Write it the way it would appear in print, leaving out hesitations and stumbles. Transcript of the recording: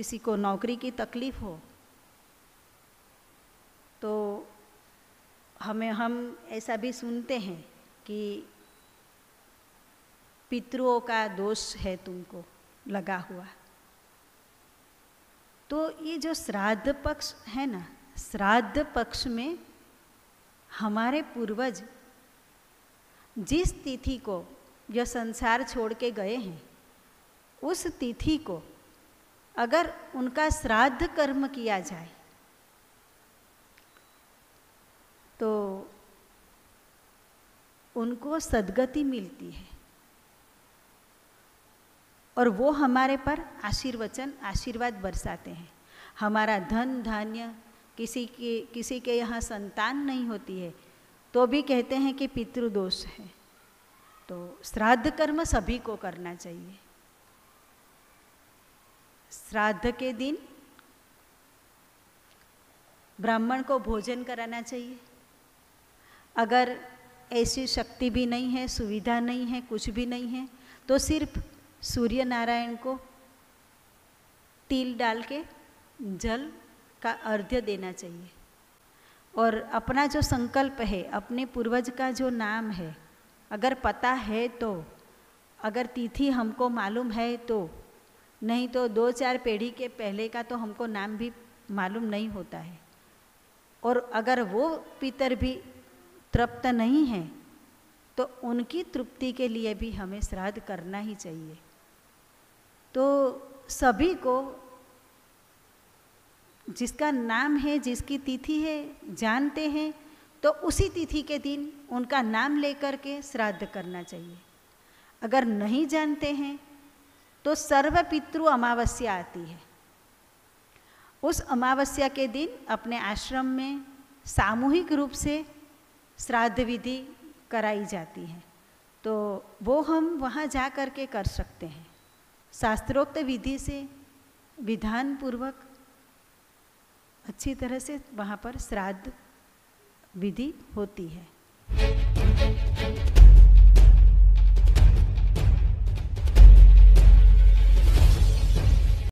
किसी को नौकरी की तकलीफ हो तो हम ऐसा भी सुनते हैं कि पितरों का दोष है तुमको लगा हुआ। तो ये जो श्राद्ध पक्ष है ना, श्राद्ध पक्ष में हमारे पूर्वज जिस तिथि को यह संसार छोड़ के गए हैं, उस तिथि को अगर उनका श्राद्ध कर्म किया जाए तो उनको सद्गति मिलती है और वो हमारे पर आशीर्वाद बरसाते हैं। हमारा धन धान्य, किसी के यहाँ संतान नहीं होती है तो भी कहते हैं कि पितृदोष है। तो श्राद्ध कर्म सभी को करना चाहिए। श्राद्ध के दिन ब्राह्मण को भोजन कराना चाहिए। अगर ऐसी शक्ति भी नहीं है, सुविधा नहीं है, कुछ भी नहीं है, तो सिर्फ सूर्य नारायण को तिल डाल के जल का अर्घ्य देना चाहिए और अपना जो संकल्प है, अपने पूर्वज का जो नाम है, अगर पता है तो, अगर तिथि हमको मालूम है तो, नहीं तो 2-4 पीढ़ी के पहले का तो हमको नाम भी मालूम नहीं होता है। और अगर वो पितर भी तृप्त नहीं है तो उनकी तृप्ति के लिए भी हमें श्राद्ध करना ही चाहिए। तो सभी को जिसका नाम है, जिसकी तिथि है, जानते हैं तो उसी तिथि के दिन उनका नाम लेकर के श्राद्ध करना चाहिए। अगर नहीं जानते हैं तो सर्व पितृ अमावस्या आती है। उस अमावस्या के दिन अपने आश्रम में सामूहिक रूप से श्राद्ध विधि कराई जाती है, तो वो हम वहाँ जा कर के कर सकते हैं। शास्त्रोक्त विधि से विधान पूर्वक अच्छी तरह से वहाँ पर श्राद्ध विधि होती है।